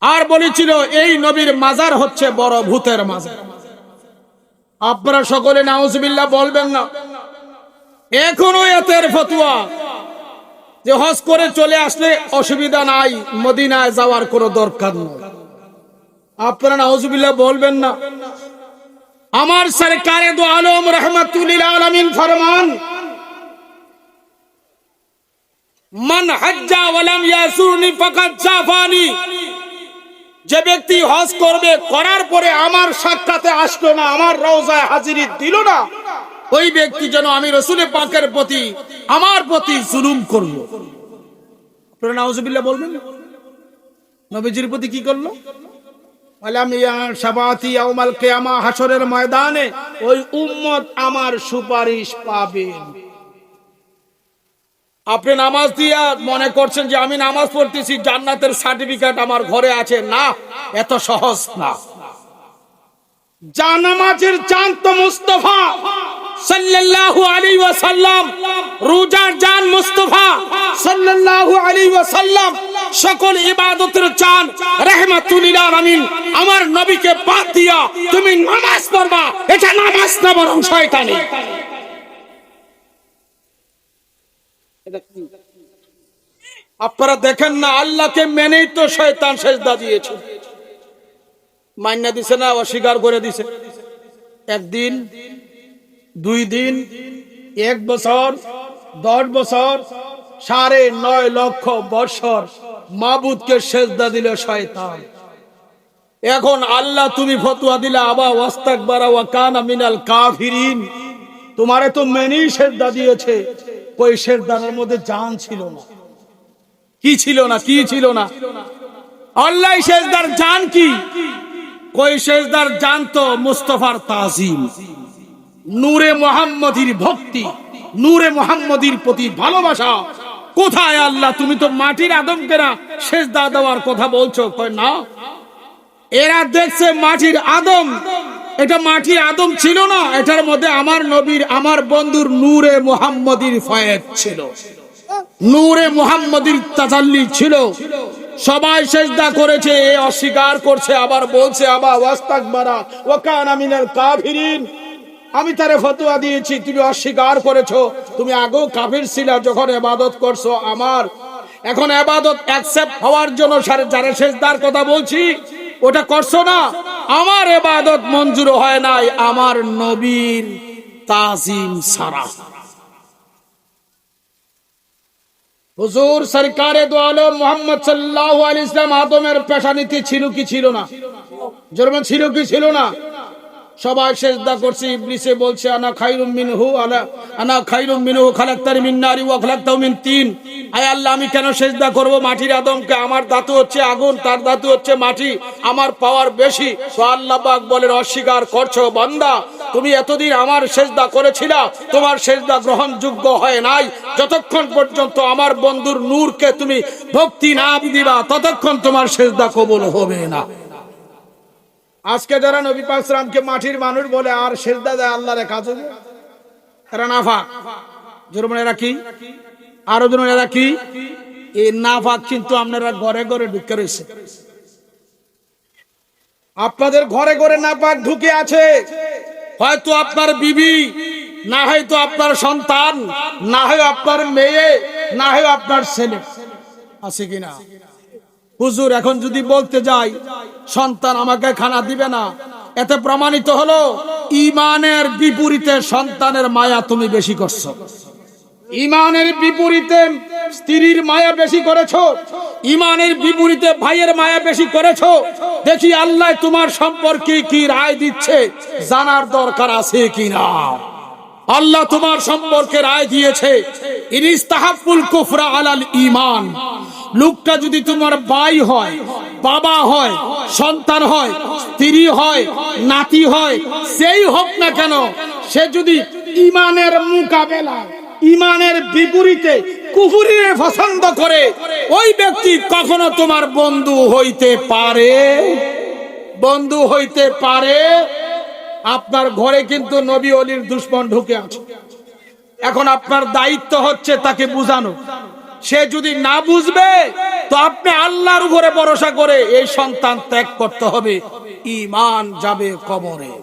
আর বলেছিল এই নবীর মাজার হচ্ছে বড় ভূতের মাজার। আপনারা সকলে নাউজুবিল্লাহ বলবেন না? এখনো এতের ফতোয়া যে হজ করে চলে আসলে অসুবিধা নাই, মদিনায় যাওয়ার কোনো দরকার নেই। আপনারা নাউজুবিল্লাহ বলবেন না? আমার সরকারে দো আলম রহমাতুল আলামিন ফরমান, মান হজ্জা ওয়ালাম ইয়াসুরনি ফাকাদ জাফানি, যে ব্যক্তি হজ করবে, করার পরে আমার সাক্ষাতে আসলো না, আমার রওজায় হাজিরি দিল না, ওই ব্যক্তি যেন আমি রাসূল পাকের প্রতি, আমার প্রতি জুলুম করলো। আপনারা নাউজুবিল্লাহ বলবেন না? নবীজির প্রতি কি করলো? ওয়ালাম ইয়াশাবাতি ইয়াউমাল কিয়ামা, হাসরের ময়দানে ওই উম্মত আমার সুপারিশ পাবেন। আপনি নামাজ দিয়া মনে করছেন যে আমি নামাজ পড়তেছি, জান্নাতের সার্টিফিকেট আমার ঘরে আছে। না, এত সহজ না। জানামাজের চাঁদ তো মুস্তাফা সাল্লাল্লাহু আলাইহি ওয়াসাল্লাম, রোজার জান মুস্তাফা সাল্লাল্লাহু আলাইহি ওয়াসাল্লাম, সকল ইবাদতের চাঁদ রাহমাতুল লিল আলামিন আমার নবীকে বাদ দিয়া তুমি নামাজ পড়বা, এটা নামাজ না বরং শয়তানি। আপনারা দেখেন না, আল্লাহকে মেনেই তো শয়তান সেজদা দিয়েছে। মান্না দিছে না, অস্বীকার করে দিছে। একদিন, 2 দিন, 1 বছর, 10 বছর, 9.5 লক্ষ বছর মাবুদকে সেজদা দিল শয়তান। এখন আল্লাহ তুমি ফতোয়া দিলা আবা ওয়াস্তাকবারা ওয়া কানা মিনাল কাফিরিন, তোমারে তো মেনেই সেজদা দিয়েছে। ওই সেজদার মধ্যে জান ছিল না। কি ছিল না? কি ছিল না? আল্লাহ সেজদার জান কি? কই সেজদার জান তো মুস্তাফার তাজিম, নূরে মুহাম্মদীর ভক্তি, নূরে মুহাম্মদীর প্রতি ভালোবাসা। কোথায় আল্লাহ? তুমি তো মাটির আদমকে না সেজদা দেওয়ার কথা বলছো। কই না, এরা দেখছে মাটির আদম, এটা মাটির আদম ছিল না, এটার মধ্যে আমার নবীর, আমার বন্ধুর নূরে মুহাম্মদীর ফয়েজ ছিল, নূরে মুহাম্মদীর তাজাল্লি ছিল। সবাই সেজদা করেছে, এ অস্বীকার করছে, আবার বলছে আবা ওয়াস্তাকবারা ওয়া কানা মিনাল কাফিরিন। আমি তারে ফতোয়া দিয়েছি, তুমি অস্বীকার করেছো। তুমি আগেও কাফির ছিলা যখন ইবাদত করছো আমার। এখন ইবাদত অ্যাকসেপ্ট হওয়ার জন্য যারা সেজদার কথা বলছি ওটা করছো না, আমার ইবাদত মঞ্জুর হয় নাই আমার নবীর তাজিম ছাড়া। হুজুর সরকারে দো আলম মুহাম্মদ সাল্লাল্লাহু আলাইহি ওয়াসাল্লাম আদমের পেশানিতে ছিল কি ছিল না? জরমান ছিল কি ছিল না? সবাই সেজদা করছে। ইবলিসে বলছে আনা খায়রুম মিনহু, আনা খায়রুম মিনহু খালাকতানি মিন নারি ওয়া খালাকতাহু মিন তিন। আয় আল্লাহ, আমি কেন সেজদা করব মাটির আদমকে? আমার ধাতু হচ্ছে আগুন, তার ধাতু হচ্ছে মাটি, আমার পাওয়ার বেশি। তো আল্লাহ পাক বলেন অস্বীকার করছো বান্দা, তুমি এতদিন আমার সেজদা করেছিলা, তোমার সেজদা গ্রহণযোগ্য হয় নাই। যতক্ষণ পর্যন্ত আমার বন্ধুর নূরকে তুমি ভক্তি না দিবা, ততক্ষণ তোমার সেজদা কবুল হবে না। আজকে যারা নবী পাক সাল্লামকে মাটির মানুষ বলে আর সেজদা দেয় আল্লাহর কাছে, এরা নাফাক। জোরমান এরা কি? আরো জন এরা কি? এই নাফাক কিন্তু আপনারা ঘরে ঘরে ঢুকে রয়েছে। আপনাদের ঘরে ঘরে নাফাক ঢুকে আছে। হয়তো আপনার বিবি, না হয়তো আপনার সন্তান, না হয় আপনার মেয়ে, না হয় আপনার ছেলে। আছে কিনা? হুজুর এখন যদি বলতে যাই সন্তান আমাকে খানা দিবে না, এতে প্রমাণিত হলো ঈমানের বিপরীতে সন্তানের মায়া তুমি বেশি করছো। ঈমানের বিপরীতে স্ত্রীর মায়া বেশি করেছো, ঈমানের বিপরীতে ভাইয়ের মায়া বেশি করেছো। দেখি আল্লাহ তোমার সম্পর্কে কি রায় দিচ্ছে, জানার দরকার আছে কিনা। আল্লাহ তোমার সম্পর্কে রায় দিয়েছে ইনিস্তাহাবুল কুফরা আলাল ঈমান। লোকটা যদি তোমার ভাই হয়, বাবা হয়, সন্তান হয়, স্ত্রী হয়, নাতি হয়, সেই হোক না কেন, সে যদি ঈমানের মোকাবেলা, ঈমানের বিপরীতে কুফরির পছন্দ করে, ওই ব্যক্তি কখনো তোমার বন্ধু হইতে পারে, বন্ধু হইতে পারে। আপনার ঘরে কিন্তু নবী ওলির দুশমন ঢুকে আছে। এখন আপনার দায়িত্ব হচ্ছে তাকে বুঝানো, সে যদি না বুঝবে তো আপনি আল্লাহর উপরে ভরসা করে এই সন্তান ত্যাগ করতে হবে। ঈমান যাবে কবরে,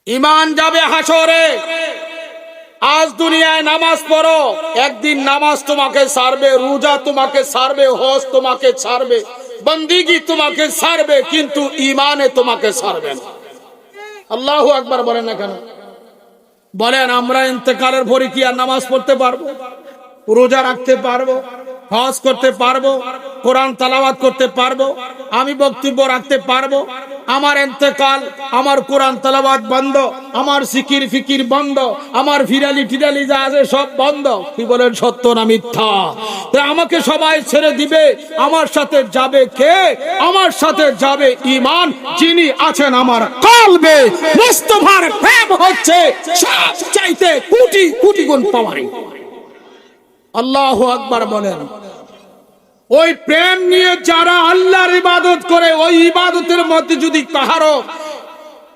ঈমান যাবে হাসরে। আজ দুনিয়ায় নামাজ পড়ো, একদিন নামাজ তোমাকে ছাড়বে, রোজা তোমাকে ছাড়বে, হজ তোমাকে ছাড়বে, বন্দেগী তোমাকে ছাড়বে, কিন্তু ঈমানে তোমাকে ছাড়বে না। আল্লাহু আকবার বলেন না কেন? বলেন আমরা ইন্তেকালের পরে কি আর নামাজ পড়তে পারবো, রোজা রাখতে পারবো, হজ করতে পারবো, কোরআন তেলাওয়াত করতে পারবো, আমি বক্তব্য রাখতে পারবো? আমার ইন্তেকাল, আমার কোরআন তেলাওয়াত বন্ধ, আমার জিকির ফিকির বন্ধ, আমার ফিরালি টিরালি যা আছে সব বন্ধ। কি বলেন, সত্য না মিথ্যা? তো আমাকে সবাই ছেড়ে দিবে, আমার সাথে যাবে কে? আমার সাথে যাবে ঈমান যিনি আছেন আমার কলবে। মুস্তাফার প্রেম হচ্ছে সব চাইতে কোটি কোটি গুণ পাওয়ার। আল্লাহু আকবার বলেন। ওই প্রেম নিয়ে যারা আল্লাহর ইবাদত করে, ওই ইবাদতের মধ্যে যদি কাহারো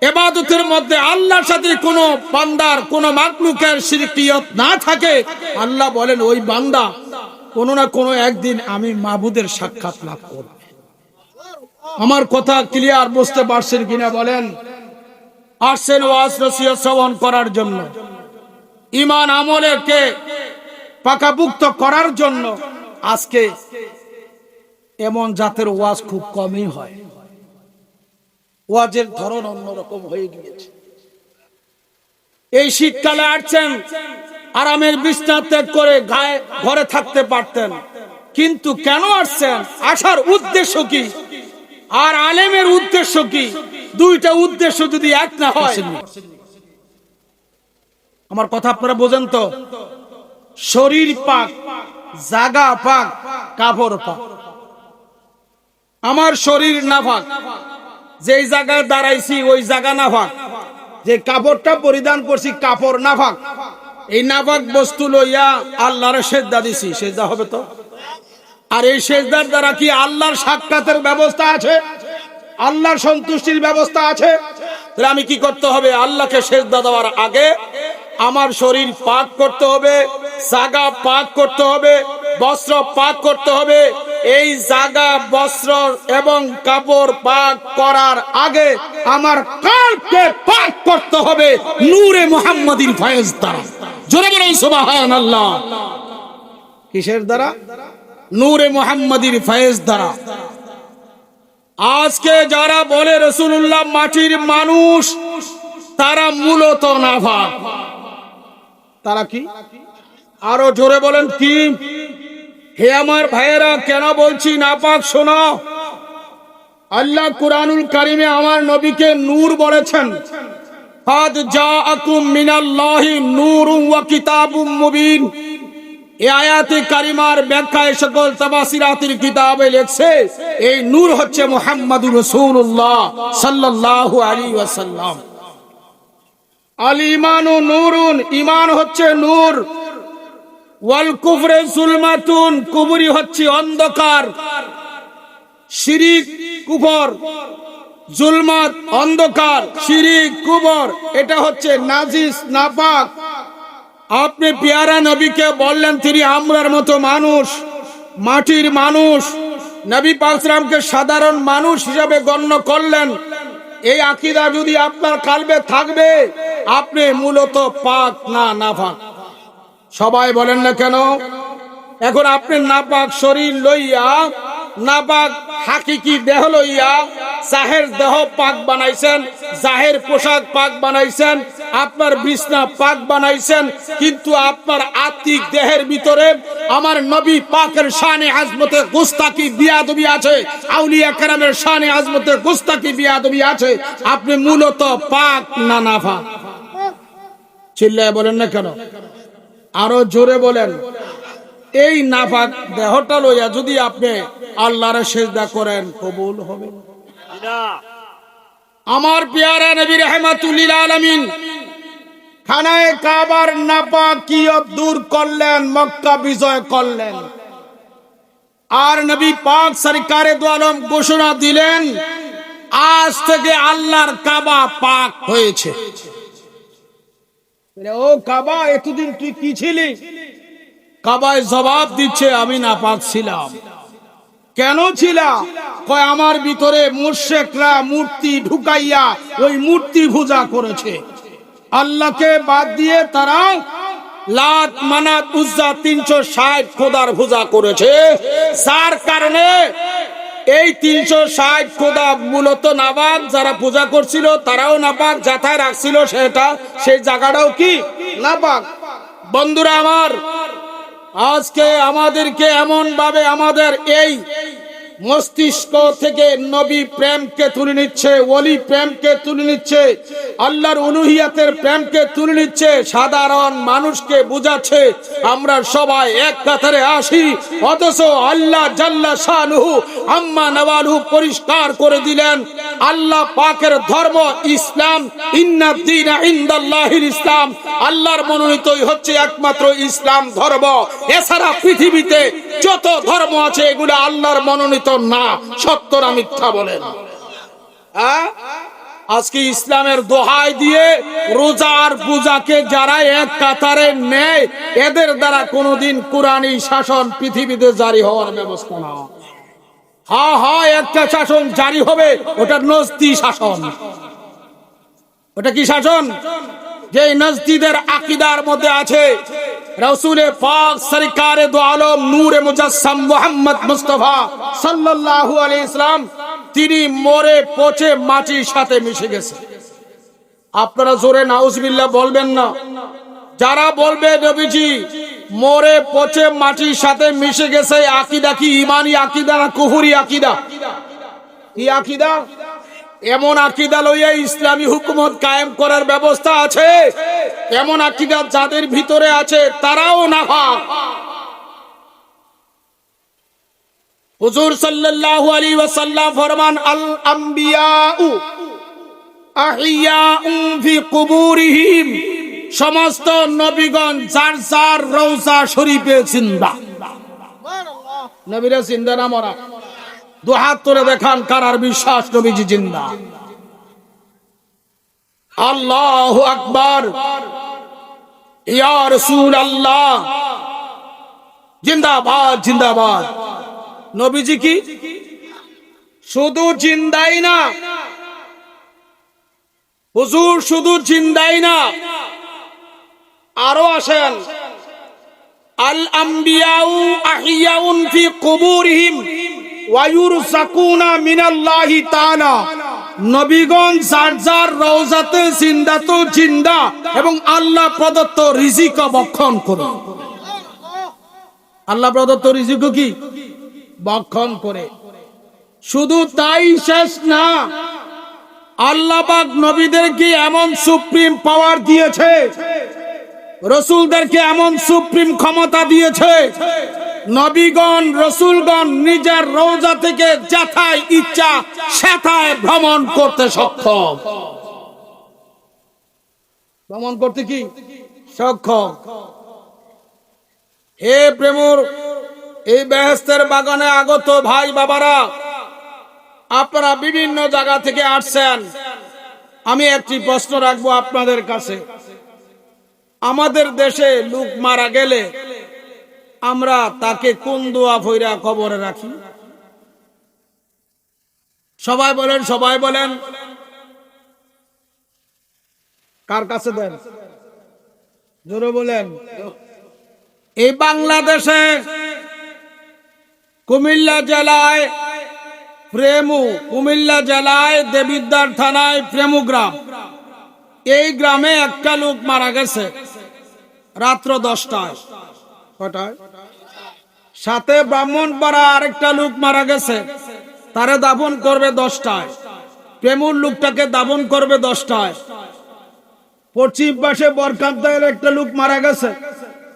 ইবাদতের মধ্যে আল্লাহর সাথে কোনো বান্দার কোনো মাখলুকের শিরকিয়ত না থাকে, আল্লাহ বলেন ওই বান্দা কোনো না কোনো একদিন আমি মাবুদের সাক্ষাৎ লাভ করব। আমার কথা ক্লিয়ার বুঝতে পারছেন কিনা বলেন? আসছেন ওয়াজ নসিহত শ্রবণ করার জন্য, ঈমান আমলকে পাকাপুক্ত করার জন্য। আজকে এমন জাতের ওয়াজ খুব কমই হয়, ওয়াজের ধরন অন্যরকম হয়ে গিয়েছে। এই শীতকালে আসছেন, আরামের বিছানা ত্যাগ করে ঘরে থাকতে পারতেন, কিন্তু কেন আসছেন? আসার উদ্দেশ্য কি আর আলেমের উদ্দেশ্য কি? দুইটা উদ্দেশ্য যদি এক না হয়, আমার কথা আপনারা বোঝেন তো? শরীর পাক, জাগা পাক, কাপড় পাক। আমার শরীর নাপাক, যেই জায়গায় দাঁড়াইছি ওই জায়গা নাপাক, যে কাপড়টা পরিধান করছি কাপড় নাপাক। এই নাপাক বস্তু লইয়া আল্লাহর সেজদা দিছি, সেজদা হবে তো? আর এই সেজদার দ্বারা কি আল্লাহর সাক্ষাতের ব্যবস্থা আছে? আল্লাহর সন্তুষ্টির ব্যবস্থা আছে? তাহলে আমি কি করতে হবে? আল্লাহকে সেজদা দেওয়ার আগে আমার শরীর পাক করতে হবে, জাগা পাক করতে হবে, বস্ত্র পাক করতে হবে। এই জাগা, বস্ত্র এবং কাপড় পাক করার আগে আমার কলবকে পাক করতে হবে নূরে মুহাম্মাদির ফয়েজ দ্বারা। জোরে বলেন সুবহানাল্লাহ। কিসের দ্বারা? নূরে মুহাম্মাদির ফয়েজ দ্বারা। আজকে যারা বলে রাসূলুল্লাহ মাটির মানুষ, তারা মূলত নাফাক। তারা কি? আরো জোরে বলেন কি? হে আমার ভাইয়েরা, কেন বলছি নাপাক শোনো। আল্লাহ কুরআনুল কারীমে আমার নবীকে নূর বলেছেন। কাদ জাআকুম মিনাল্লাহি নূরুন ওয়া কিতাবুম মুবিন। এই আয়াতে কারিমার ব্যাখ্যায় সকল তাফসীরাতের কিতাবে লেখছে এই নূর হচ্ছে মুহাম্মাদুর রাসূলুল্লাহ সাল্লাল্লাহু আলাইহি ওয়াসাল্লাম। আল ঈমানু নূরুন, ঈমান হচ্ছে নূর। ওয়াল কুফরু যুলমাতুন, কুফরি হচ্ছে অন্ধকার। শিরিক কুফর, জুলমাত অন্ধকার, শিরিক কুফর, এটা হচ্ছে নাজিস নাপাক। আপনি পেয়ারা নবীকে বললেন তিনি আমরার মতো মানুষ, মাটির মানুষ। নবী পাক সাল্লাল্লাহু আলাইহি ওয়াসাল্লামকে সাধারণ মানুষ হিসেবে গণ্য করলেন। এই আকীদা যদি আপনার কলবে থাকবে, আপনি মূলত পাক না নাপাক। সবাই বলেন না কেন? এখন আপনি নাপাক শরীর লইয়া, নাপাক হাকিকি দেহ লইয়া জাহের দেহ পাক বানাইছেন, জাহের পোশাক পাক বানাইছেন, আপনার বিছনা পাক বানাইছেন, কিন্তু আপনার আত্মিক দেহের ভিতরে আমার নবী পাকের শানে আজমতে গুস্তাকি বিয়াদবি আছে, আউলিয়া কেরামের শানে আজমতে গুস্তাকি বিয়াদবি আছে। আপনি মূলত পাক না নাপাক? চিল্লায় বলেন না কেন? আরো জোরে বলেন। এই নাপাক দেহটা লইয়া যদি আপনি আল্লাহর সিজদা করেন, কবুল হবে না। আমার পেয়ারা নবী রাহমাতুল লিল আলামিন খানায়ে কাবার নাপাকিয়ত দূর করলেন, মক্কা বিজয় করলেন। আর নবী পাক সরকারে দু আলম ঘোষণা দিলেন, আজ থেকে আল্লাহর কাবা পাক হয়েছে। ও কাবা, এতদিন তুই কি ছিলি? কাবায় জবাব দিচ্ছে আমি নাপাক ছিলাম। কেন ছিলাম? কয় আমার ভিতরে মুশরিকরা মূর্তি ঢুকাইয়া ওই মূর্তি পূজা করেছে, আল্লাহকে বাদ দিয়ে তারা লাত মানাত উজ্জা 360 খোদার পূজা করেছে, যার কারণে এই 360 খোদা মূলত নাপাক। যারা পূজা করছিল তারাও নাপাক, যাথায় রাখছিল সেই জায়গাটাও কি নাপাক। বন্ধুরা আমার, আজকে আমাদেরকে এমন ভাবে আমাদের এই মস্তিষ্ক থেকে নবী প্রেমকে তুলে নিচ্ছে, ওলি প্রেমকে তুলে নিচ্ছে, আল্লাহর উলুহিয়াতের প্রেমকে তুলে নিচ্ছে, সাধারণ মানুষকে বুঝাচ্ছে আমরা সবাই এক কাতারে আসি। অথচ আল্লাহ জাল্লা শানুহু আম্মা নওয়ালহু পরিষ্কার করে দিলেন আল্লাহ পাকের ধর্ম ইসলাম, ইন্নাদ দীনা ইনদাল্লাহিল ইসলাম, আল্লাহর মনোনীতই হচ্ছে একমাত্র ইসলাম ধর্ম। এছাড়া পৃথিবীতে যত ধর্ম আছে এগুলো আল্লাহর মনোনীত না। সত্য না মিথ্যা বলেন? আজকে ইসলামের দোহাই দিয়ে রোজার পূজাকে যারা এক কাতারে নেয়, এদের দ্বারা কোনোদিন কোরআনী শাসন পৃথিবীতে জারি হওয়ার ব্যবস্থা না। একটা শাসন জারি হবে, ওটা নজদি শাসন। ওটা কি শাসন? যে নজদিদের আকীদার মধ্যে আছে রাসূলে পাক সরকারে দো আলম নূরে মুজাসসাম মুহাম্মদ মুস্তাফা সাল্লাল্লাহু আলাইহি সাল্লাম, তিনি মরে পচে মাটির সাথে মিশে গেছে। আপনারা জোরে নাউজুবিল্লাহ বলবেন না? যারা বলবে নবীজি মরে পচে মাটির সাথে মিশে গেছে, আকীদা কি ঈমানি আকীদা না কুফরি আকীদা? কি আকীদা? এমন আকীদা লইয়া ইসলামী হুকুমত কায়েম করার ব্যবস্থা আছে, এমন আকীদা যাদের ভিতরে আছে তারাও নাফাক। হুজুর সাল্লাল্লাহু আলাইহি ওয়াসাল্লাম ফরমান আল আমবিয়াউ আহিয়াউন ফি কুবুরিহিম, সমস্ত নবীগণ যার যার রওজা শরীফে জিন্দা। সুবহানাল্লাহ। নবীরা জিন্দা না মরা? দুহাত তুলে দেখান কারার বিশ্বাস নবীজি জিন্দা? আল্লাহু আকবার, ইয়া রাসূলুল্লাহ, জিন্দাবাদ জিন্দাবাদ। নবীজি কি শুধু জিন্দাই না, হুজুর শুধু জিন্দাই না, আরো আসেন আল আমবিয়াউ আহিয়াউন ফি কুবুরিহিম ওয়া ইউরযাকুনা মিনাল্লাহি তাআলা, নবীগণ যার যার রওজাতে জিন্দা তো জিন্দা এবং আল্লাহ প্রদত্ত রিজিক ভক্ষণ করে। আল্লাহ প্রদত্ত রিজিক কি ভক্ষণ করে। শুধু তাই শেষ না, আল্লাহ পাক নবীদেরকে এমন সুপ্রিম পাওয়ার দিয়েছে, রাসূলদেরকে এমন সুপ্রিম ক্ষমতা দিয়েছে, নবীগণ রাসূলগণ নিজের রওজা থেকে যেথায় ইচ্ছা সেথায় ভ্রমণ করতে সক্ষম। ভ্রমণ করতে কি সক্ষম? হে প্রেমর এই বেহেশতের বাগানে আগত ভাই বাবারা, আপনারা বিভিন্ন জায়গা থেকে আসছেন। আমি একটি প্রশ্ন রাখবো আপনাদের কাছে। আমাদের দেশে লোক মারা গেলে আমরা তাকে কোন দোয়া পড়া কবরে রাখি? সবাই বলেন, সবাই বলেন। কার কাছে দেন? জোরে বলেন। এই বাংলাদেশে কুমিল্লা জেলায় কুমিল্লা জেলায় দেবিদ্বার থানায় প্রেমু গ্রাম, এই গ্রামে একটা লোক মারা গেছে রাত্র 10টায়। কটায়? সাথে ব্রাহ্মণপাড়া আরেকটা লোক মারা গেছে, তারে দাফন করবে 10টায়। প্রেমুর লোকটাকে দাফন করবে 10টায়। পশ্চিম পাশে বরকাতদায়ের একটা লোক মারা গেছে,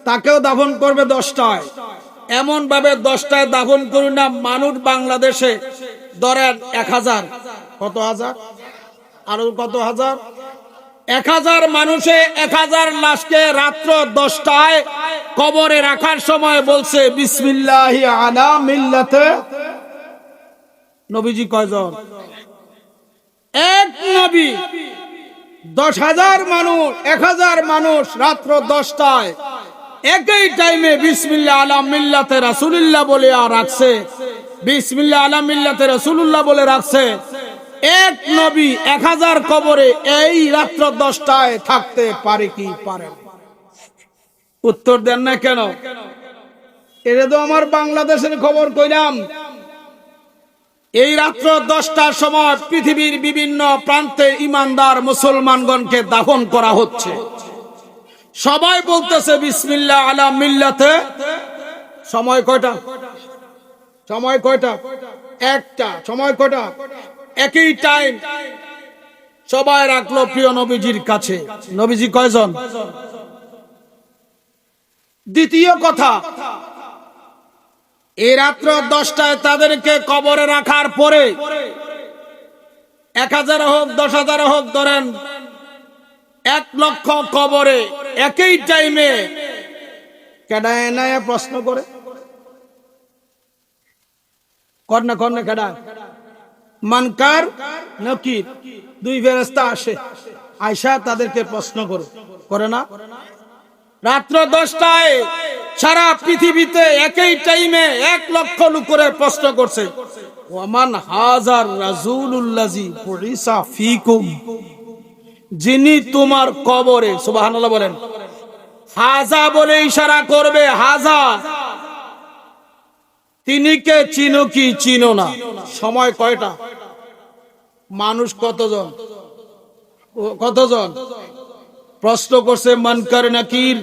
তাকেও দাফন করবে 10টায়। এমন ভাবে 10টায় দাফন করি না মানুষ বাংলাদেশে ধরেন 1000, কত হাজার, আরো কত হাজার, 1000 মানুষে 1000 লাশকে রাত্র 10টায় কবরে রাখার সময় বলছে বিসমিল্লাহি আলা মিল্লাতে নবীজি। কয়জন? এক নবী। 10,000 মানুষ, 1000 মানুষ রাত্র 10টায় একই টাইমে বিসমিল্লাহ আলা মিল্লাতে রাসূলুল্লাহ বলে আর রাখছে, বিসমিল্লাহ আলা মিল্লাতে রাসূলুল্লাহ বলে রাখছে। এক নবী 1000 কবরে এই রাত্র 10টায় থাকতে পারে কি পারে? উত্তর দেন না কেন? এটা তো আমার বাংলাদেশের খবর কইলাম। এই রাত্র 10টার সময় পৃথিবীর বিভিন্ন প্রান্তে ইমানদার মুসলমানগণকে দাফন করা হচ্ছে। সবাই বলতেছে বিসমিল্লাহ আলা মিল্লাতে। সময় কয়টা? সময় কয়টা? একটা। সময় কয়টা? একই টাইম সবাই রাখলো প্রিয় নবীজির কাছে। নবীজি কয়জন? দ্বিতীয় কথা, এই রাত্র 10টায় তাদেরকে কবরে রাখার পরে 1000 হোক 10,000 হোক, ধরেন 1 লক্ষ কবরে একই টাইমে কেডায় না প্রশ্ন করে কর্ণে কর্ণে কেডা মানকার নকির, 2 ফেরেশতা আসে, আয়েশা তাদেরকে প্রশ্ন করে না? রাত্র 10টায় সারা পৃথিবীতে একই টাইমে 1 লক্ষ লোক করে প্রশ্ন করছে, ওয়ামান হাজার রাসূলুল্লাহি বুইসা ফীকুম, যিনি তোমার কবরে, সুবহানাল্লাহ বলেন, হাজা বলে ইশারা করবে, হাজা, তিনি কে চিনো কি চিনো না? সময় কয়টা? মানুষ কতজন? কতজন? প্রশ্ন করছে মানকার নাকির,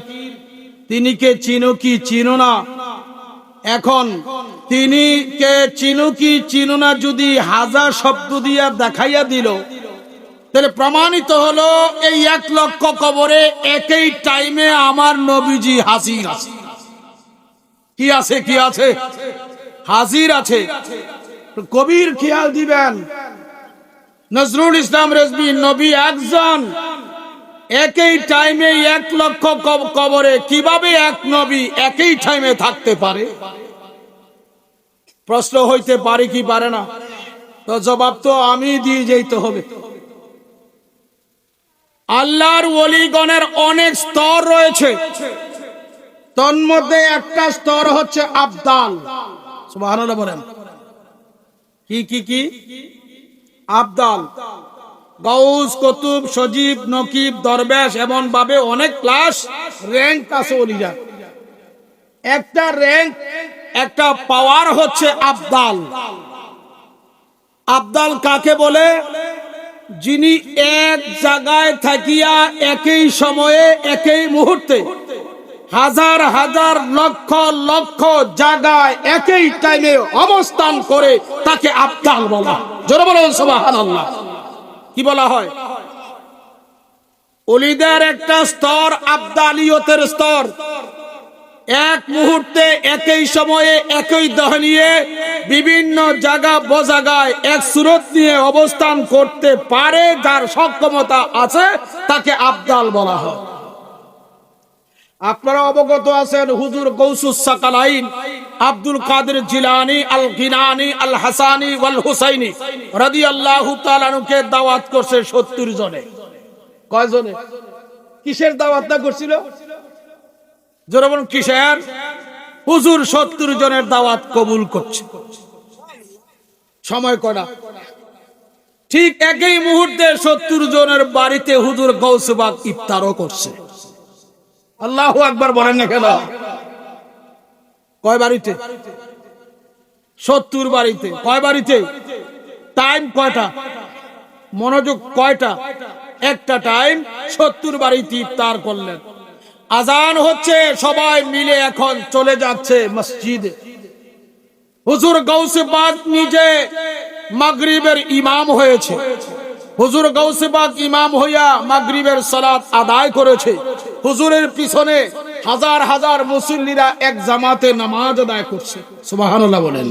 তিনি কে চিনো কি চিনো না? এখন তিনি কে চিনো কি চিনো না যদি হাজার শব্দ দিয়া দেখাইয়া দিল, তাহলে প্রমাণিত হলো এই 1 লক্ষ কবরে একই টাইমে আমার নবীজি হাজির আছে। কি আছে? কি আছে? হাজির আছে। কবির খেয়াল দিবেন, নজরুল ইসলাম রেজভী, নবী একজন, একই টাইমে 1 লক্ষ কবরে কিভাবে এক নবী একই টাইমে থাকতে পারে? প্রশ্ন হইতে পারে কি পারে না? তো জবাব তো আমি দিয়ে যেতে হবে। আল্লাহর ওলিগণের অনেক স্তর রয়েছে, তন্মধ্যে একটা স্তর হচ্ছে আবদাল। সুবহানাল্লাহ বলেন। কি কি কি? আবদাল। গাউস, কুতুব, সজীব, নকিব, দরবেশ, এমন ভাবে অনেক ক্লাস র‍্যাঙ্ক আছে ওলিরা। একটা র‍্যাঙ্ক, একটা পাওয়ার হচ্ছে আবদাল। আবদাল কাকে বলে? যিনি এক জায়গায় থাকিয়া একই সময়ে একই মুহূর্তে হাজার হাজার লক্ষ লক্ষ জায়গায় একই টাইমে অবস্থান করে তাকে আবদাল বলা। জোরে বলুন সুবহানাল্লাহ। কি বলা হয়? ওলিদের একটা স্তর আবদালিয়তের স্তর। এক মুহূর্তে একই সময়ে একই দেহ নিয়ে বিভিন্ন জায়গা বজাগায় এক সুরত নিয়ে অবস্থান করতে পারে, যার সক্ষমতা আছে, তাকে আবদাল বলা হয়। আপনারা অবগত আছেন হুজুর গৌসুস সাকালাইন আব্দুল কাদের জিলানী আল গিনানী আল হাসানী ওয়াল হুসাইনী রাদিয়াল্লাহু তাআলা আনহুকে দাওয়াত করছে 70 জনে। কয় জনে? কিসের দাওয়াতটা করছিল? জোরে বলুন কিসের? হুজুর 70 জনের দাওয়াত কবুল করছে। সময় কয়টা? ঠিক একই মুহূর্তে 70 জনের বাড়িতে হুজুর গৌসবাগ ইফতারও করছে। আল্লাহু আকবার বলেন না কেন? কয় বাড়িতে? 70 বাড়িতে। কয় বাড়িতে? টাইম কয়টা? মনোযোগ কয়টা? একটা টাইম 70 বাড়িতে ইফতার করলেন। আজান হচ্ছে, সবাই মিলে এখন চলে যাচ্ছে মসজিদে। হুজুর গৌসে পাক নিজে মাগরিবের ইমাম হয়েছে। হুজুর গৌসে পাক ইমাম হইয়া মাগরিবের সালাত আদায় করেছে। হুজুরের পিছনে হাজার হাজার মুসল্লিরা এক জামাতে নামাজ আদায় করছে। সুবহানাল্লাহ বলেন।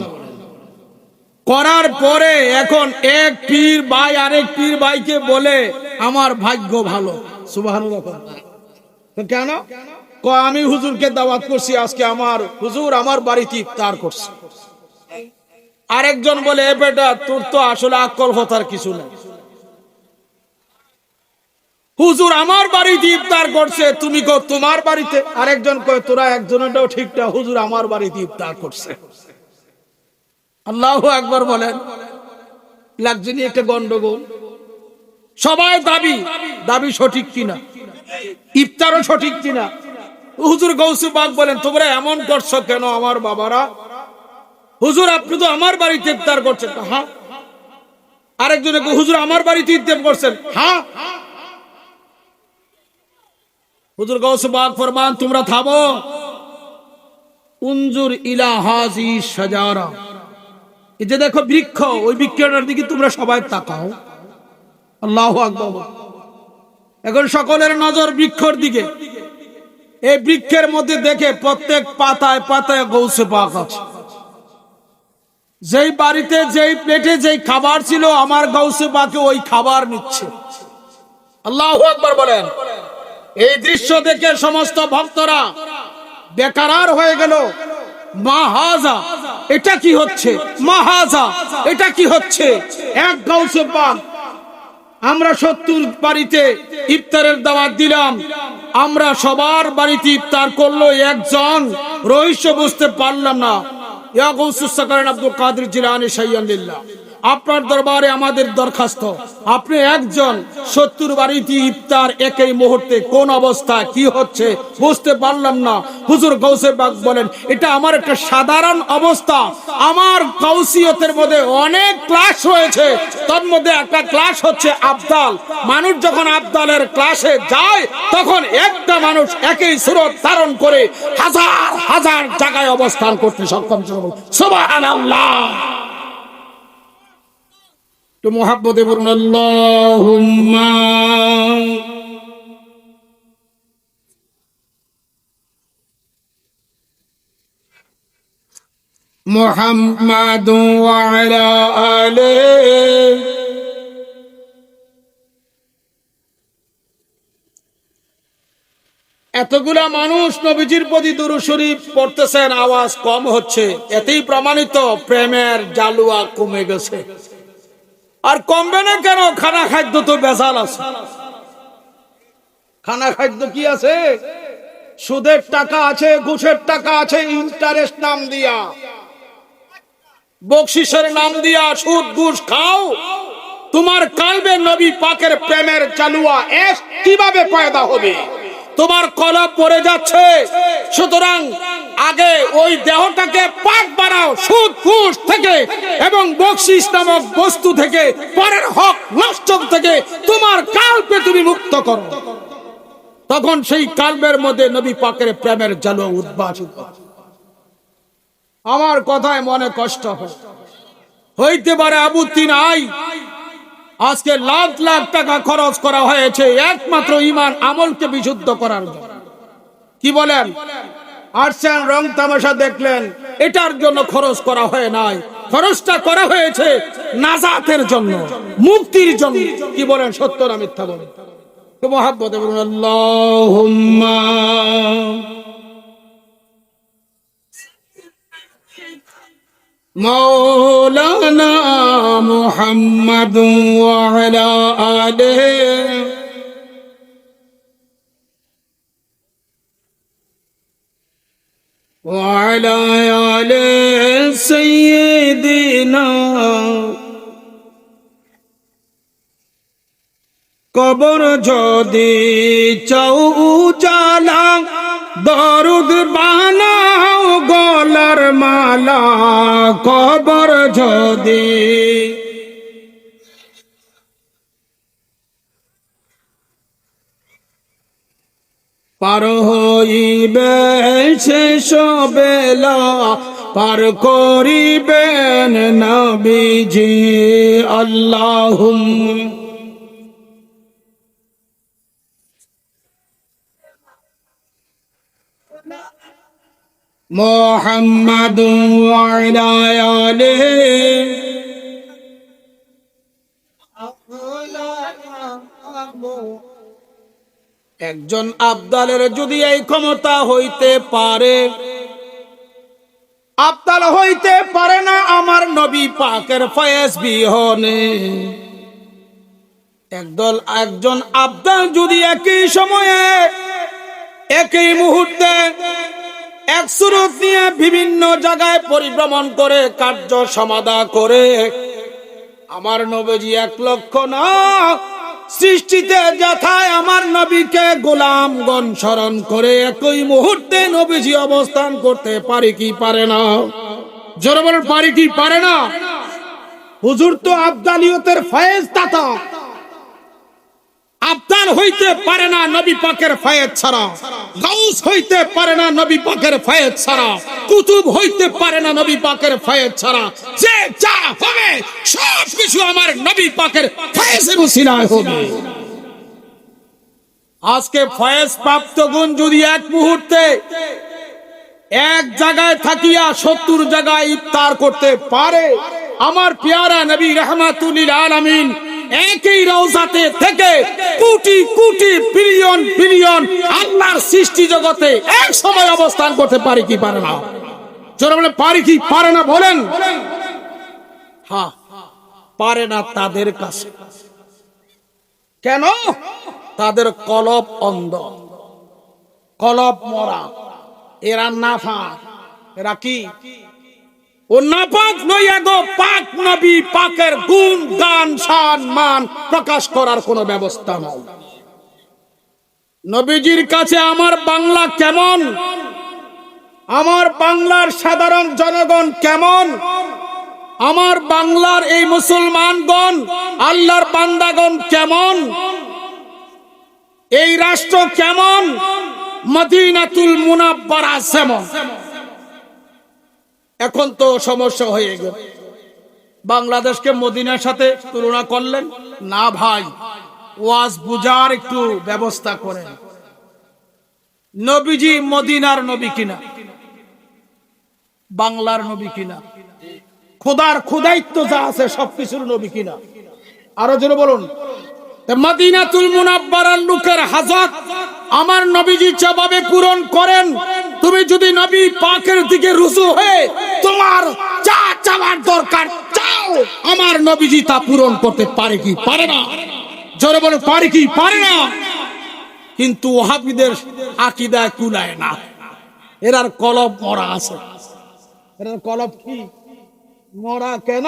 করার পরে এখন এক পীর ভাই আরেক পীর ভাইকে বলে, আমার ভাগ্য ভালো। সুবহানাল্লাহ। কেন? আমি হুজুরকে দাওয়াত করছি, আজকে আমার হুজুর আমার বাড়িতে ইফতার করছে। আরেকজন বলে, এ বেটা, তোর তো আসলে আকল কথার কিছু নেই। হুজুর আমার বাড়িতে ইফতার করছে, তুমি কো তোমার বাড়িতে। আরেকজন কয় তোরা একজনেরটাও ঠিক না, হুজুর আমার বাড়িতে ইফতার করছে। আল্লাহু আকবার বলেন। লাগছে নি একটা গন্ডগোল? সবাই দাবি সঠিক কিনা, ইফতারও সঠিক কিনা। হুজুর গৌসে পাক বলেন তোমরা এমন করছো কেন আমার বাবারা? হুজুর আপনি তো আমার বাড়িতে ইফতার করছেন। হ্যাঁ। আরেকজনে হুজুর আমার বাড়িতে ইফতার করছেন। হ্যাঁ। হুজুর গৌসে পাক ফরমান তোমরা থামো। উনজুর ইলা হাজি শাজারা, এই যে দেখো বৃক্ষ, ওই বৃক্ষটার দিকে তোমরা সবাই তাকাও। আল্লাহু আকবার। এখন সকলের নজর বৃক্ষর দিকে। এই বৃক্ষের মধ্যে দেখে প্রত্যেক পাতায় পাতায় গৌসে পাক আছে। যেই বাড়িতে যেই প্লেটে যেই খাবার ছিল আমার গৌসে পাকে ওই খাবার নিচ্ছে। আল্লাহু আকবার বলেন। এই দৃশ্য দেখে সমস্ত ভক্তরা বেকারার হয়ে গেল। মাহাজা, এটা কি হচ্ছে? মাহাজা, এটা কি হচ্ছে? এক গৌসে পাক, আমরা 70 বাড়িতে ইফতারের দাওয়াত দিলাম, আমরা সবার বাড়িতে ইফতার করলো, একজন রহস্য বুঝতে পারলাম না। ইয়া গৌসুস সাকারান আব্দুল কাদের জিলানী শাইয়ান লিল্লাহ, আপনার দরবারে আমাদের দরখাস্ত, আপনি একজন 70 বাড়িতে ইফতার একই মুহূর্তে কোন অবস্থা কি হচ্ছে বুঝতে পারলাম না। হুজুর গৌসে পাক বলেন এটা আমার একটা সাধারণ অবস্থা। আমার গাউসিয়তের মধ্যে অনেক ক্লাস রয়েছে, তার মধ্যে একটা ক্লাস হচ্ছে আবদাল। মানুষ যখন আবদালের ক্লাসে যায় তখন একটা মানুষ একই সুরত ধারণ করে হাজার হাজার জায়গায় অবস্থান করতে সক্ষম। সুবহানাল্লাহ। তো মোহাব্বতে বলুন আল্লাহুম্মা। মুহাম্মাদু ওয়া আলা আলিহি। এতগুলা মানুষ নবীজির প্রতি দুরূদ শরীফ পড়তেছেন, আওয়াজ কম হচ্ছে, এতেই প্রমাণিত প্রেমের জালুয়া কমে গেছে। আর কমবে না কেন? খানা খাদ্য তো বেজাল আছে। খানা খাদ্য কি আছে? সুদের টাকা আছে, ঘুষের টাকা আছে, ইন্টারেস্ট নাম দিয়া, বকশিসের নাম দিয়া সুদ ঘুষ খাও। তোমার কালবে নবী পাকের প্রেমের জালুয়া কিভাবে পয়দা হবে? তোমার কলব পড়ে যাচ্ছে। সুতরাং আগে ওই দেহটাকে পাক বানাও সুদ ঘুষ থেকে এবং বকশিস নামক বস্তু থেকে, পরের হক নষ্ট থেকে তোমার কালবে তুমি মুক্ত করো। তখন সেই কালবের মধ্যে নবী পাকের প্রেমের জালুয়া উদ্ভাসিত। আমার কথায় মনে কষ্ট হইতে পারে, আপত্তি নাই। আজকে লাখ লাখ টাকা খরচ করা হয়েছে একমাত্র ঈমান আমলকে বিশুদ্ধ করার জন্য। কি বলেন? আসছেন রং তামাশা দেখলেন, এটার জন্য খরচ করা হয় নাই। খরচটা করা হয়েছে নাজাতের জন্য, মুক্তির জন্য। কি বলেন, সত্য না মিথ্যা বলেন? তো মহাব্বতে বলুন আল্লাহুম্মা। মাওলানা মুহাম্মাদ ওয়া আলা আলিহি ওয়া আলা আলি সাইয়্যিদিনা। কবর যদি চাও উজালা, দরুদ বানাও গলার মালা। কবর যদি পার হইবে শেষ বেলা, পার করিবেন নবীজি। আল্লাহুম্মা মুহাম্মাদ ওয়া আলা আলিহি। একজন আবদালের যদি এই ক্ষমতা হইতে পারে, আবদাল হইতে পারে না আমার নবী পাকের ফয়েজ বিহনে। একজন আবদাল যদি একই সময়ে একই মুহূর্তে এক সুরত নিয়ে বিভিন্ন জায়গায় পরিভ্রমণ করে কার্য সমাধা করে, আমার নবীজি 1 লক্ষ না সৃষ্টিতে যথায় আমার নবীকে গোলামগণ স্মরণ করে একই মুহূর্তে নবীজি অবস্থান করতে পারে কি পারে না? জোরে বলেন, পারে কি পারে না? হুজুর তো আবদালিয়তের ফয়েজ দাতা, আবদাল হইতে পারে না নবী পাকের ফয়েজ ছাড়া, গাউস হইতে পারে না নবী পাকের ফয়েজ ছাড়া, কুতুব হইতে পারে না নবী পাকের ফয়েজ ছাড়া। যে যা হবে সব কিছু আমার নবী পাকের ফয়েজের উসিলায় হবে। আজকে ফয়েজ প্রাপ্ত গুণ যদি এক মুহূর্তে এক জায়গায় থাকিয়া 70 জায়গায় ইফতার করতে পারে, আমার পেয়ারা নবী রাহমাতুল লিল আলামিন একই রওজাতে থেকে কোটি কোটি বিলিয়ন বিলিয়ন আল্লাহর সৃষ্টি জগতে এক সময় অবস্থান করতে পারে কি পারে না? জোরে বলে, পারে কি পারে না? বলেন। হ্যাঁ, পারে না তাদের কাছে। কেন? তাদের কলব অন্ধ, কলব মরা। এরা নাফাক। এরা কি? ও নাপাক নইয়া গো, পাক নবী পাকের গুণ গান শান মান প্রকাশ করার কোনো ব্যবস্থা নাই। নবীজির কাছে আমার বাংলা কেমন, আমার বাংলার সাধারণ জনগণ কেমন, আমার বাংলার এই মুসলমানগণ আল্লাহর বান্দাগণ কেমন, এই রাষ্ট্র কেমন, মদিনাতুল মুনাব্বারা যেমন। এখন তো সমস্যা হয়ে গেল, বাংলাদেশকে মদিনার সাথে তুলনা করলেন না ভাই, ওয়াজ বুঝার একটু ব্যবস্থা করেন। নবীজি মদিনার নবী কিনা, বাংলার নবী কিনা, খোদার খোদাইত্ব যা আছে সবকিছুর নবী কিনা? আরো জোরে বলুন। মদিনাতুল মুনাব্বারার লোকের হাজত আমার নবীজি যেভাবে পূরণ করেন, তুমি যদি নবী পাকের দিকে রুজু হয়ে তোমার যা চাওয়ার দরকার চাও, আমার নবীজি তা পূরণ করতে পারে কি পারে না? জোরে বলে, পারে কি পারে না? কিন্তু ওহাবীদের আকীদা কুলায় না, এরার কলব মরা আছে। এরার কলব কি মরা? কেন?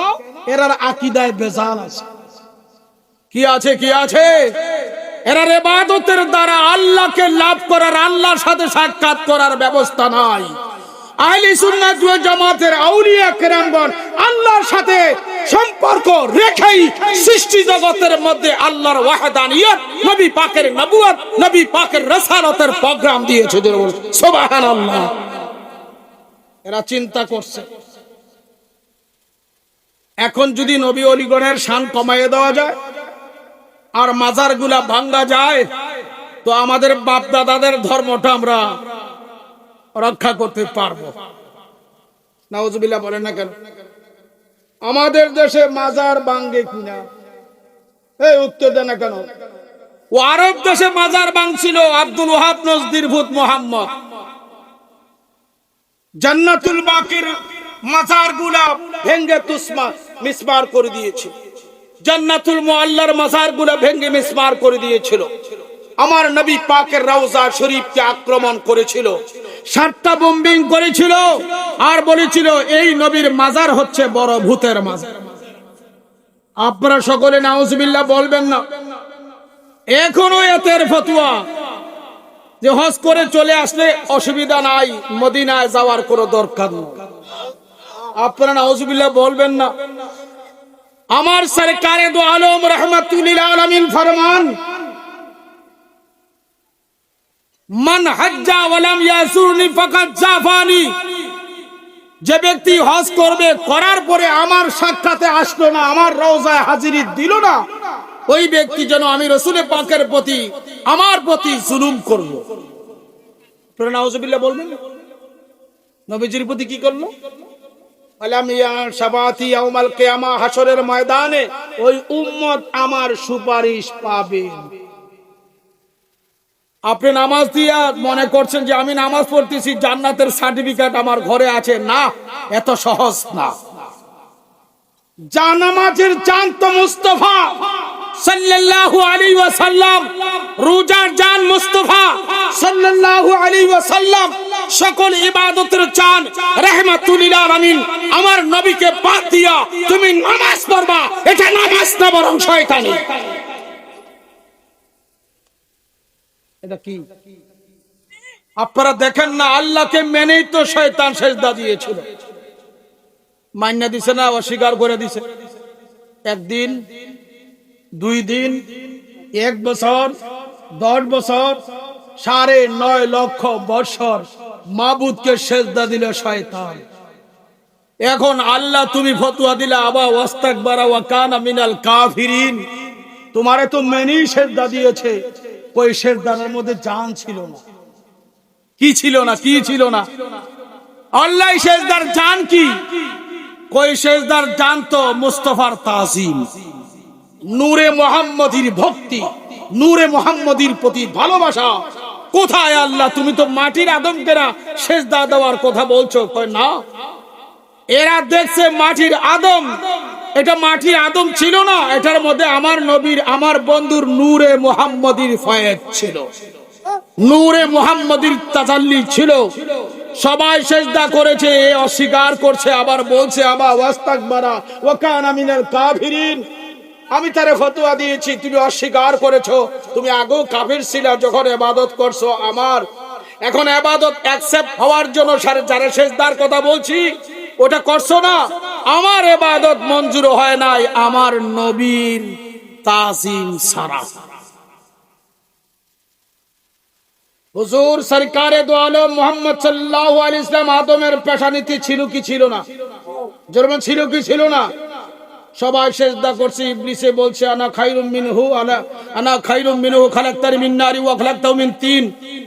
এরার আকীদায় বেজাল আছে। কি আছে? কি আছে? এরা ইবাদতের দ্বারা আল্লাহকে লাভ করার, আল্লাহর সাথে সাক্ষাৎ করার ব্যবস্থা নাই। আহলে সুন্নাত ওয়াল জামাতের আউলিয়া কেরামগণ আল্লাহর সাথে সম্পর্ক রেখেই সৃষ্টি জগতের মধ্যে আল্লাহর ওয়াহদানিয়ত, নবী পাকের নবুয়ত, নবী পাকের রিসালাতের প্রোগ্রাম দিয়েছে। সুবহানাল্লাহ। এরা চিন্তা করছে এখন যদি নবী ওলিগণের শান কমাইয়ে দেওয়া যায় আর মাজারগুলা ভাঙ্গা যায়, তো আমাদের বাপ দাদাদের ধর্মটা আমরা রক্ষা করতে পারবো। নাউজুবিল্লাহ বলেন না কেন? আমাদের দেশে মাজার ভাঙ্গে কিনা? এই উত্তর দেন না কেন? ও আরব দেশে মাজার ভাঙছিল আব্দুল ওয়াহাব নজদির ভূত মোহাম্মদ। জান্নাতুল বাকির মাজারগুলা ভেঙ্গে মিসমার করে দিয়েছে, জান্নাতুল মুআল্লার মাজারগুলা ভেঙ্গে মিসমার করে দিয়েছিল। আমার নবী পাকের রওজা শরীফকে আক্রমণ করেছিল, 7টা বোম্বিং করেছিল আর বলেছিল এই নবীর মাজার হচ্ছে বড় ভূতের মাজার। আপনারা সকলে নাউজুবিল্লাহ বলবেন না? এখনো এতের ফতোয়া যে হজ করে চলে আসলে অসুবিধা নাই, মদিনায় যাওয়ার কোনো দরকার নেই। আপনারা নাউজুবিল্লাহ বলবেন না? আমার সরকারে দো আলম রাহমাতুল লিল আলামিন ফরমান, মান হজ্জা ওয়ালাম ইয়াসুরনি ফাকাদ জাফানি। যে ব্যক্তি হজ করবে, করার পরে আমার সাক্ষাতে আসলো না, আমার রওজায় হাজিরি দিল না, ওই ব্যক্তি যেন আমি রাসূল পাকের প্রতি, আমার প্রতি জুলুম করলো। আপনারা নাউজুবিল্লাহ বলবেন না? নবীজির প্রতি কি করলো? হাসরের ময়দানে ওই উম্মত আমার সুপারিশ পাবে। আপনি নামাজ দিয়া মনে করছেন যে আমি নামাজ পড়তেছি, জান্নাতের সার্টিফিকেট আমার ঘরে আছে। না, এত সহজ না। জানামাজের চাঁদ তো মুস্তাফা সাল্লাল্লাহু আলাইহি ওয়াসাল্লাম, রোজার জান মুস্তাফা সাল্লাল্লাহু আলাইহি ওয়াসাল্লাম সকল ইবাদতের চান রাহমাতুল লিল আলামিন আমার নবীকে বাদ দিয়া তুমি নামাজ পড়বা, এটা নামাজ না বরং শয়তানি। এটা কি আপনারা দেখেন না? আল্লাহকে মেনেই তো শয়তান সেজদা দিয়েছিল, মান্না দিছে না, অস্বীকার করে দিছে। একদিন, 2 দিন, 1 বছর, 10 বছর, 9.5 লক্ষ বছর মাবুদকে সেজদা দিল শয়তান। এখন আল্লাহ তুমি ফতোয়া দিলা আবা ওয়াস্তাকবারা ওয়া কানা মিনাল কাফিরিন, তোমারে তো মেনেই সেজদা দিয়েছে। ওই সেজদার মধ্যে জান ছিল না, কি ছিল না, কি ছিল না? আল্লাহ সেজদার জান কি? কই সেজদার জান তো মুস্তাফার তাজিম, নূরে মুহাম্মদীর ভক্তি, নূরে মুহাম্মদীর প্রতি ভালোবাসা। কোথায় আল্লাহ? তুমি তো মাটির আদমকেরা সেজদা দেওয়ার কথা বলছো। কই না, এরা দেখছে মাটির আদম, এটা মাটির আদম ছিল না, এটার মধ্যে আমার নবীর, আমার বন্ধুর নূরে মুহাম্মদীর ফয়েজ ছিল, নূরে মুহাম্মদীর তাজাল্লি ছিল। সবাই সেজদা করেছে, এ অস্বীকার করছে, আবার বলছে আবা ওয়াস্তাকবারা ওয়া কানা মিনাল কাফিরিন। আমি তারে ফতোয়া দিয়েছি, তুমি অস্বীকার করেছো। তুমি আগেও কাফির ছিলা যখন ইবাদত করছো আমার। এখন ইবাদত অ্যাকসেপ্ট হওয়ার জন্য যারা সেজদার কথা বলছি ওটা করছো না, আমার ইবাদত মঞ্জুর হয় নাই আমার নবীর তাজিম ছাড়া। হুজুর সরকারে দো আলম মুহাম্মদ সাল্লাল্লাহু আলাইহি ওয়াসাল্লাম আদমের পেশানিতে ছিল কি ছিল না? জরমান ছিল কি ছিল না? সবাই সেজদা করছে, ইবলিসে বলছে আনা খায়রুম মিনহু, আনা খায়রুম মিনহু খালাকতানি মিন নারি ওয়া খালাকতাহু মিন তিন।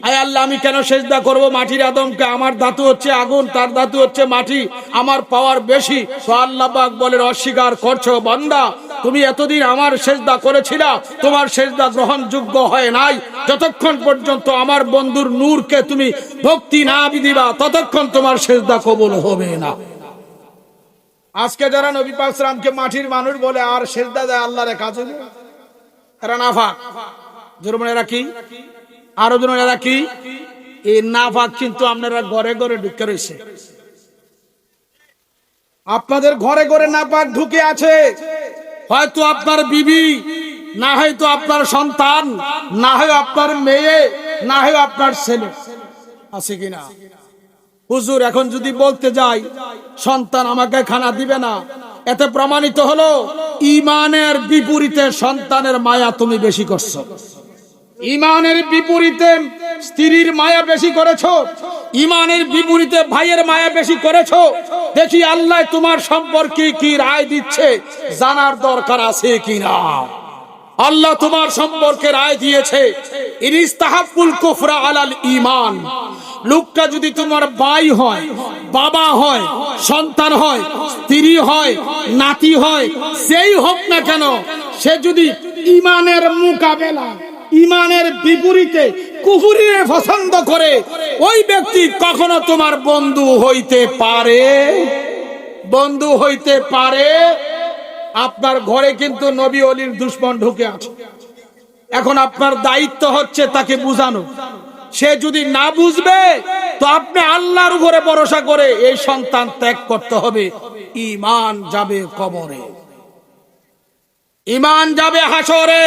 আয় আল্লাহ, আমি কেন সেজদা করব মাটির আদমকে? আমার ধাতু হচ্ছে আগুন, তার ধাতু হচ্ছে মাটি, আমার পাওয়ার বেশি। তো আল্লাহ পাক বলেন অস্বীকার করছো বান্দা, তুমি এতদিন আমার সেজদা করেছিলা, তোমার সেজদা গ্রহণযোগ্য হয় নাই। যতক্ষণ পর্যন্ত আমার বন্ধুর নূরকে তুমি ভক্তি না দিবা ততক্ষণ তোমার সেজদা কবুল হবে না। আজকে যারা নবী পাক সাল্লামকে মাটির মানুষ বলে আর সেজদা দেয় আল্লাহর কাছে, এরা নাফাক। জোরে এরা কি? আরো জন এরা কি? এই নাফাক কিন্তু আপনারা ঘরে ঘরে ঢুকে রয়েছে। আপনাদের ঘরে ঘরে নাফাক ঢুকে আছে। হয়তো আপনার বিবি, না হয়তো আপনার সন্তান, না হয় আপনার মেয়ে, না হয় আপনার ছেলে, আছে কিনা? হুজুর এখন যদি বলতে যাই সন্তান আমাকে খানা দিবে না, এতে প্রমাণিত হলো ঈমানের বিপরীতে সন্তানের মায়া তুমি বেশি করছো। ঈমানের বিপরীতে স্ত্রীর মায়া বেশি করেছো, ঈমানের বিপরীতে ভাইয়ের মায়া বেশি করেছো। দেখি আল্লাহ তোমার সম্পর্কে কি রায় দিচ্ছে, জানার দরকার আছে কিনা। আল্লাহ তোমার সম্পর্কে রায় দিয়েছে ইনিস্তাহাবুল কুফরা আলাল ঈমান। লোকটা যদি তোমার ভাই হয়, বাবা হয়, সন্তান হয়, স্ত্রী হয়, নাতি হয়, সেই হোক না কেন, সে যদি ঈমানের মোকাবেলা, ঈমানের বিপরীতে কুফরিকে পছন্দ করে, ওই ব্যক্তি কখনো তোমার বন্ধু হইতে পারে, বন্ধু হইতে পারে। আপনার ঘরে কিন্তু নবী ওলির দুশমন ঢুকে আছে। এখন আপনার দায়িত্ব হচ্ছে তাকে বুঝানো। সে যদি না বুঝবে তো আপনি আল্লাহর উপরে ভরসা করে এই সন্তান ত্যাগ করতে হবে। ঈমান যাবে কবরে, ঈমান যাবে হাসরে।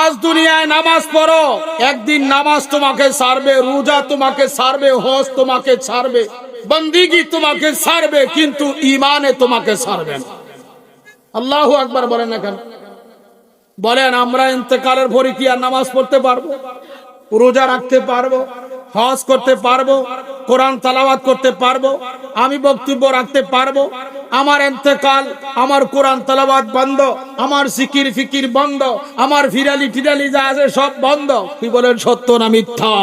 আজ দুনিয়ায় নামাজ পড়ো, একদিন নামাজ তোমাকে ছাড়বে, রোজা তোমাকে ছাড়বে, হজ তোমাকে ছাড়বে, বন্দিগি তোমাকে ছাড়বে, কিন্তু ঈমানে তোমাকে ছাড়বে না। আল্লাহু আকবার বলেন না কেন? বলেন আমরা ইন্তেকালের পরে কি আর নামাজ পড়তে পারবো, রোজা রাখতে পারবো, হজ করতে পারবো, কোরআন তেলাওয়াত করতে পারবো, আমি বক্তব্য রাখতে পারবো? আমার ইন্তেকাল, আমার কোরআন তেলাওয়াত বন্ধ, আমার জিকির ফিকির বন্ধ, আমার ফিরালি ফিরালি যা আছে সব বন্ধ। কি বলেন, সত্য না মিথ্যা?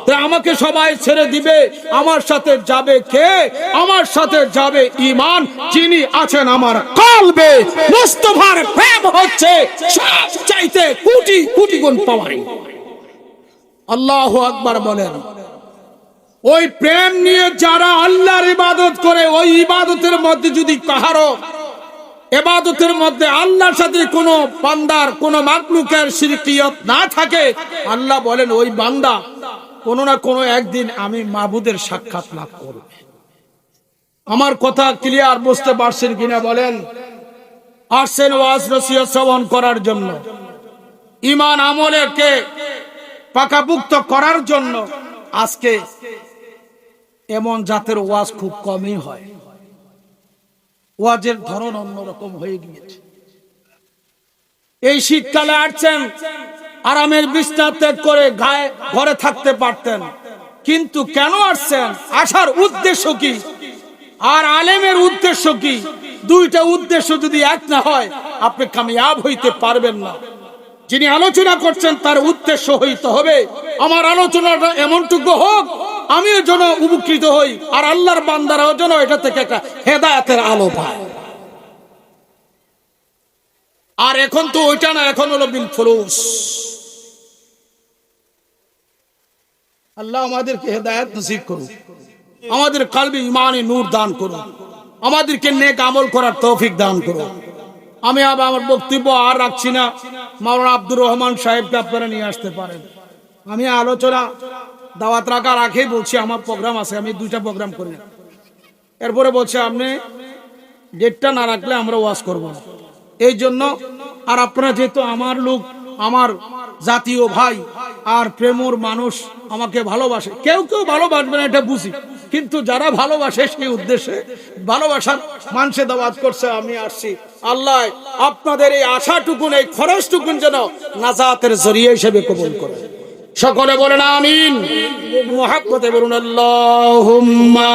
তাই আমাকে সবাই ছেড়ে দিবে, আমার সাথে যাবে কে? আমার সাথে যাবে ঈমান, যিনি আছেন আমার কলবে। মুস্তাফার প্রেম হচ্ছে সব চাইতে কোটি কোটি গুণ পাওয়ার। আল্লাহু আকবার বলেন। ওই প্রেম নিয়ে যারা আল্লাহর ইবাদত করে, ওই ইবাদতের মধ্যে যদি কাহারো ইবাদতের মধ্যে আল্লাহর সাথে কোনো বান্দার কোনো মাখলুকের শিরকিয়ত না থাকে, আল্লাহ বলেন ওই বান্দা কোনো না কোনো একদিন আমি মাবুদের সাক্ষাৎ লাভ করবে। আমার কথা ক্লিয়ার বুঝতে পারছেন কিনা বলেন? আসছেন ওয়াজ নসিহত শ্রবণ করার জন্য, ঈমান আমলকে পাকাপুক্ত করার জন্য। আজকে এমন জাতের ওয়াজ খুব কমই হয়, ওয়াজের ধরন অন্যরকম হয়ে গিয়েছে। এই শীতকালে আসছেন, আরামের বিছানা ত্যাগ করে ঘরে থাকতে পারতেন, কিন্তু কেন আসছেন? আসার উদ্দেশ্য কি আর আলেমের উদ্দেশ্য কি? দুইটা উদ্দেশ্য যদি এক না হয় আপনি কামিয়াব হইতে পারবেন না। যিনি আলোচনা করছেন তার উদ্দেশ্য হইতে হবে আমার আলোচনাটা এমনটুকু হোক আমিও যেন উপকৃত হই, আর আল্লাহর বান্দারাও যেন এটা থেকে একটা হেদায়েতের আলো পায়। আর এখন তো ওইটা না, এখন হলো বিল ফুলুস। আল্লাহ আমাদেরকে হেদায়েত নসিব করুন, আমাদের কলবে ঈমানে নূর দান করুন, আমাদেরকে নেক আমল করার তৌফিক দান করুন। আমি আমার বক্তব্য আর রাখছি না, মাওলানা আব্দুর রহমান সাহেবকে আপনারা নিয়ে আসতে পারেন। আমি আলোচনা দাওয়াত রাখার আগেই বলছি আমার প্রোগ্রাম আছে, আমি 2টা প্রোগ্রাম করি। এরপরে বলছে আপনি ডেটটা না রাখলে আমরা ওয়াজ করব না। এই জন্য আর আপনারা যেহেতু আমার লোক, আমার জাতীয় ভাই আর প্রেমর মানুষ, আমাকে ভালোবাসে, কেউ কেউ ভালোবাসবে না এটা বুঝি, কিন্তু যারা ভালোবাসে সেই উদ্দেশ্যে ভালোবাসার মানুষে দাওয়াত করছে, আমি আসছি। আল্লাহ আপনাদের এই আশাটুকুন, এই খরচটুকুন যেন নাজাতের জরিয়া হিসেবে কবুল করে। সকলে বলেন আমিন, মুহাব্বতে বলুন আল্লাহুম্মা।